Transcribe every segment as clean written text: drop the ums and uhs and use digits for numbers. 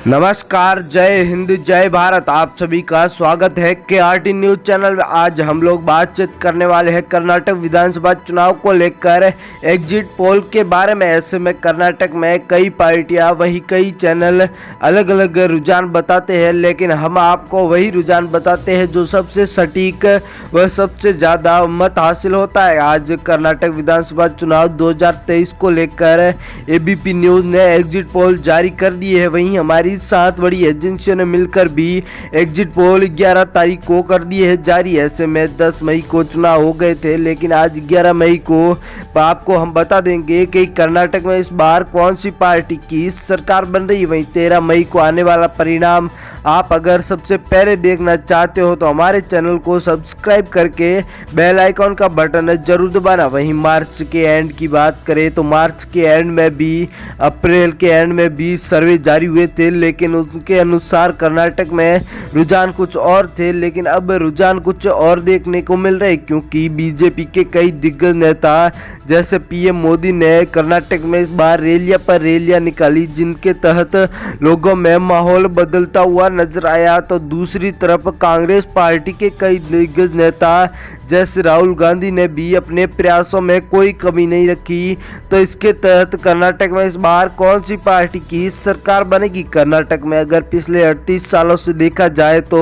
नमस्कार, जय हिंद, जय भारत। आप सभी का स्वागत है KRT न्यूज चैनल में। आज हम लोग बातचीत करने वाले हैं कर्नाटक विधानसभा चुनाव को लेकर एग्जिट पोल के बारे में। ऐसे में कर्नाटक में कई पार्टियां, वही कई चैनल अलग अलग रुझान बताते हैं, लेकिन हम आपको वही रुझान बताते हैं जो सबसे सटीक व सबसे ज़्यादा मत हासिल होता है। आज कर्नाटक विधानसभा चुनाव 2023 को लेकर ABP न्यूज़ ने एग्जिट पोल जारी कर दिए है। वहीं हमारी 7 बड़ी एजेंसियों ने मिलकर भी एग्जिट पोल 11 तारीख को कर दिए है जारी। ऐसे में 10 मई को चुनाव हो गए थे, लेकिन आज 11 मई को आपको हम बता देंगे कि कर्नाटक में इस बार कौन सी पार्टी की सरकार बन रही है। वहीं 13 मई को आने वाला परिणाम आप अगर सबसे पहले देखना चाहते हो तो हमारे चैनल को सब्सक्राइब करके बेल आइकॉन का बटन जरूर दबाना। वहीं मार्च के एंड की बात करें तो मार्च के एंड में भी, अप्रैल के एंड में भी सर्वे जारी हुए थे, लेकिन उनके अनुसार कर्नाटक में रुझान कुछ और थे। लेकिन अब रुझान कुछ और देखने को मिल रहे, क्योंकि बीजेपी के कई दिग्गज नेता जैसे PM मोदी ने कर्नाटक में इस बार रैलियां पर रैलियां निकाली, जिनके तहत लोगों में माहौल बदलता हुआ नजर आया। तो दूसरी तरफ कांग्रेस पार्टी के कई दिग्गज नेता जैसे राहुल गांधी ने भी अपने प्रयासों में कोई कमी नहीं रखी। तो इसके तहत कर्नाटक में इस बार कौन सी पार्टी की सरकार बनेगी। कर्नाटक में अगर पिछले 38 सालों से देखा जाए तो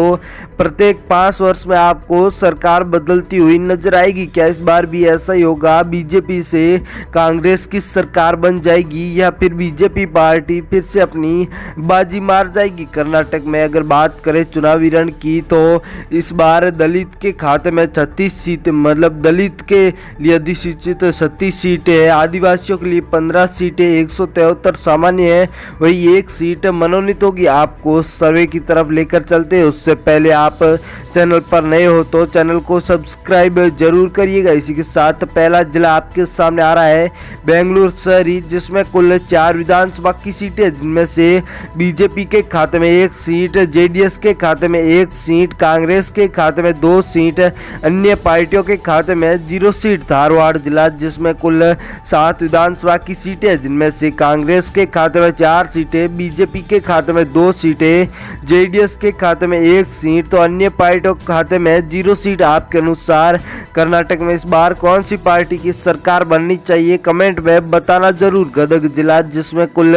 प्रत्येक 5 वर्ष में आपको सरकार बदलती हुई नजर आएगी। क्या इस बार भी ऐसा ही होगा? बीजेपी से कांग्रेस की सरकार बन जाएगी या फिर बीजेपी पार्टी फिर से अपनी बाजी मार जाएगी? कर्नाटक में अगर बात करें चुनावी रण की तो इस बार दलित के खाते में 36 सीट, मतलब दलित के लिए अधिसूचित 36 सीटें है, आदिवासियों के लिए 15 सीटें, 173 सामान्य है, वही 1 सीट मनोनीत होगी। आपको सर्वे की तरफ लेकर चलते हैं। उससे पहले आप चैनल पर नए हो तो चैनल को सब्सक्राइब जरूर करिएगा। इसी के साथ पहला जिला आपके सामने आ रहा है बेंगलुरु शहरी, जिसमें कुल 4 विधानसभा की सीटें, जिनमें से बीजेपी के खाते में 1 सीट, JDS के खाते में 1 सीट, कांग्रेस के खाते में 2 सीट, अन्य पार्टियों के खाते में 0 सीट। धारवाड़ जिला, जिसमें कुल 7 विधानसभा की सीटें, जिनमें से कांग्रेस के खाते में 4 सीटें, बीजेपी के खाते में 2 सीटें, JDS के खाते में 1 सीट, तो अन्य पार्टियों के खाते में 0 सीट। आपके अनुसार कर्नाटक में इस बार कौन सी पार्टी की सरकार बननी चाहिए, कमेंट में बताना जरूर। गदग जिला, जिसमें कुल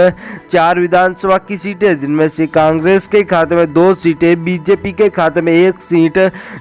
4 विधानसभा की सीटें, जिनमें से कांग्रेस के खाते में 2 सीटें, बीजेपी के खाते में 1 सीट,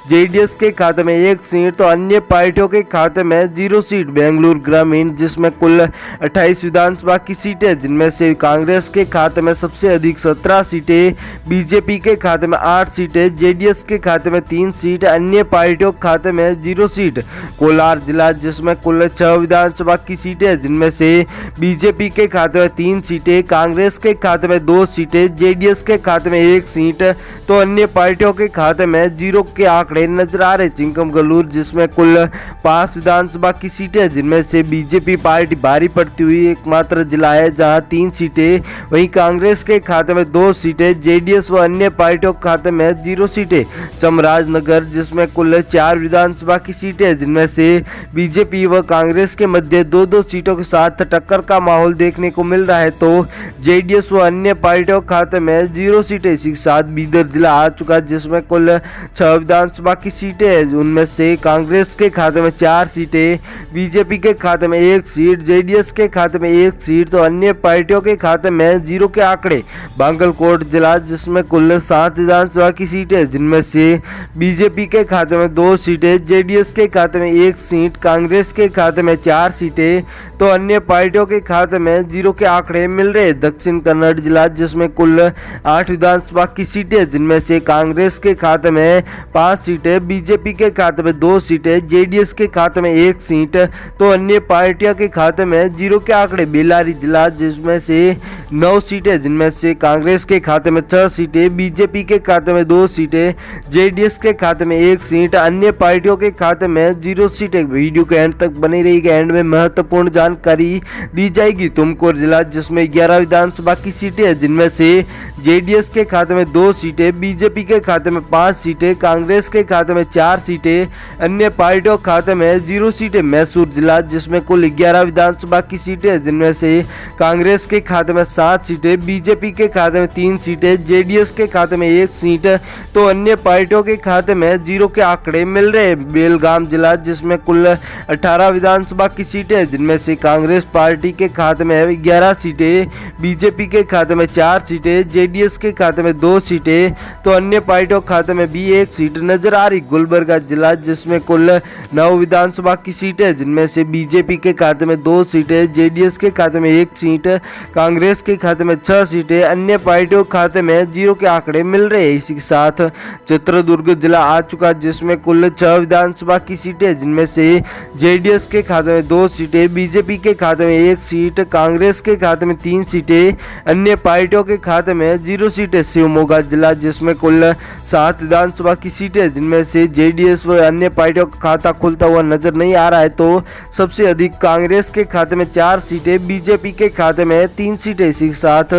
JDS के खाते में 1 सीट, तो अन्य पार्टियों के खाते में 0 सीट। बेंगलुरु ग्रामीण, जिसमें कुल 28 विधानसभा की सीटें, जिनमें से कांग्रेस के खाते में सबसे अधिक 17 सीटें, बीजेपी के खाते में 8 सीटें, JDS के खाते में 3 सीट, अन्य पार्टियों के खाते में 0 सीट। कोलार जिला, जिसमें कुल 6 विधानसभा की सीटें, जिनमें से बीजेपी के खाते में 3 सीटें, कांग्रेस के खाते में 2 सीटें, JDS के खाते में 1 सीट, तो अन्य पार्टियों के खाते में 0 के आंकड़े नजर आ रहे। चिंकमगलूर, जिसमें कुल 5 विधानसभा की सीटें, जिनमें से बीजेपी पार्टी भारी पड़ती हुई एकमात्र जिला है जहां 3 सीटें, वहीं कांग्रेस के खाते में 2 सीटें, JDS व अन्य पार्टियों के खाते में 0 सीटें। चामराजनगर, जिसमें कुल 4 विधानसभा की सीटें, जिनमें से बीजेपी व कांग्रेस के मध्य 2-2 सीटों के साथ टक्कर का माहौल देखने को मिल रहा है, तो JDS व अन्य पार्टियों के खाते में 0 सीटें। इसी के साथ बीदर जिला आ चुका, जिसमें कुल 6 विधानसभा की सीटें हैं, उनमें से कांग्रेस के खाते में 4 सीटें, बीजेपी के खाते में 1 सीट, JDS के खाते में 1 सीट, तो अन्य पार्टियों के खाते में 0 के आंकड़े। बांगलकोट जिला, जिसमें कुल 7 विधानसभा की सीटें, जिनमें से बीजेपी के खाते में 2 सीटें, JDS के खाते में 1 सीट, कांग्रेस के खाते में 4 सीटें, तो अन्य पार्टियों के खाते में 0 के आंकड़े मिल रहे। दक्षिण कन्नड़ जिला, जिसमें कुल 8 विधानसभा की सीटें, जिनमें से कांग्रेस के खाते में 5 सीटें, बीजेपी के खाते में 2 सीटें, JDS के खाते में 1 सीट, तो अन्य पार्टियों के खाते में 0 के आंकड़े। बेल्लारी जिला, जिसमें से 9 सीटें, जिनमें से कांग्रेस के खाते में 6 सीटें, बीजेपी के खाते में 2 सीटें, JDS के खाते में 1 सीट, अन्य पार्टियों के खाते में 0 सीटें। वीडियो के एंड तक बनी रहेगी, एंड में महत्वपूर्ण जानकारी दी जाएगी। तुमकुर जिला, जिसमें 11 विधानसभा की सीटें, जिनमें से JDS के खाते में 2 सीटें, बीजेपी के खाते में 5 सीटें, कांग्रेस के खाते में 4 सीटें, अन्य पार्टियों के खाते में 0 सीटें। मैसूर जिला जिसमें कुल 11 विधानसभा की सीटें हैं, जिनमें से कांग्रेस के खाते में 7 सीटें, बीजेपी के खाते में 3 सीटें, जेडीएस के खाते में 1 सीट, तो अन्य पार्टियों के खाते में 0 के आंकड़े मिल रहे हैं। बेलगाम जिला जिसमें कुल 18 विधानसभा की सीटें हैं, जिनमें से कांग्रेस पार्टी के खाते में 11 सीटें, बीजेपी के खाते में 4 सीटें, जेडीएस के खाते में 2 सीटें, तो अन्य पार्टियों के खाते में भी 1 सीट नजर आ रही। गुलबर्गा जिला जिसमें कुल 9 विधानसभा की सीटें, जिनमें से बीजेपी के खाते में 2 सीटें, जेडीएस के खाते में 1 सीट, कांग्रेस के खाते में 6 सीटें, अन्य पार्टियों के खाते में 0 के आंकड़े मिल रहे हैं। इसी के साथ चित्रदुर्ग जिला आ चुका, जिसमें कुल 6 विधानसभा की सीटें, जिनमें से जेडीएस के खाते में 2 सीटें, बीजेपी के खाते में 1 सीट, कांग्रेस के खाते में 3 सीटें, अन्य पार्टियों के खाते में 0 सीटें। शिवमोगा जिला जिसमें कुल 7 विधानसभा की सीटें, जिनमें से जेडीएस व अन्य पार्टियों का खाता खुलता हुआ नजर नहीं आ रहा है, तो सबसे अधिक कांग्रेस के खाते में 4 सीटें, बीजेपी के खाते में 3 सीटें। इसी के साथ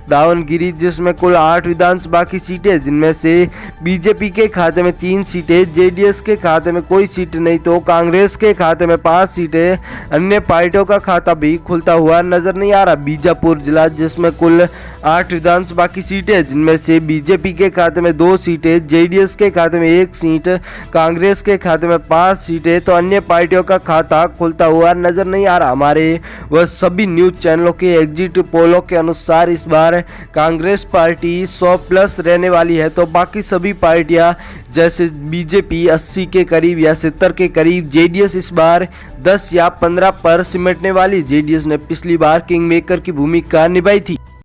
दावनगिरी जिसमें कुल 8 विधानसभा की सीटें, जिनमें से बीजेपी के खाते में 3 सीटें, जेडीएस के खाते में कोई सीट नहीं, तो कांग्रेस के खाते में 5 सीटें, अन्य पार्टियों का खाता भी खुलता हुआ नजर नहीं आ रहा। बीजापुर जिला जिसमें कुल 8 विधानसभा की सीटें, जिनमें से बीजेपी के खाते में 2 सीटें, जेडीएस के खाते में 1 सीट, कांग्रेस के खाते में 5 सीटें, तो अन्य पार्टियों का खाता खुलता हुआ नजर नहीं आ रहा। हमारे वह सभी न्यूज चैनलों के एग्जिट पोलों के अनुसार इस बार कांग्रेस पार्टी 100+ रहने वाली है, तो बाकी सभी पार्टियां जैसे बीजेपी 80 के करीब या 70 के करीब, जेडीएस इस बार 10 या 15 पर सिमटने वाली। जेडीएस ने पिछली बार किंग मेकर की भूमिका निभाई थी।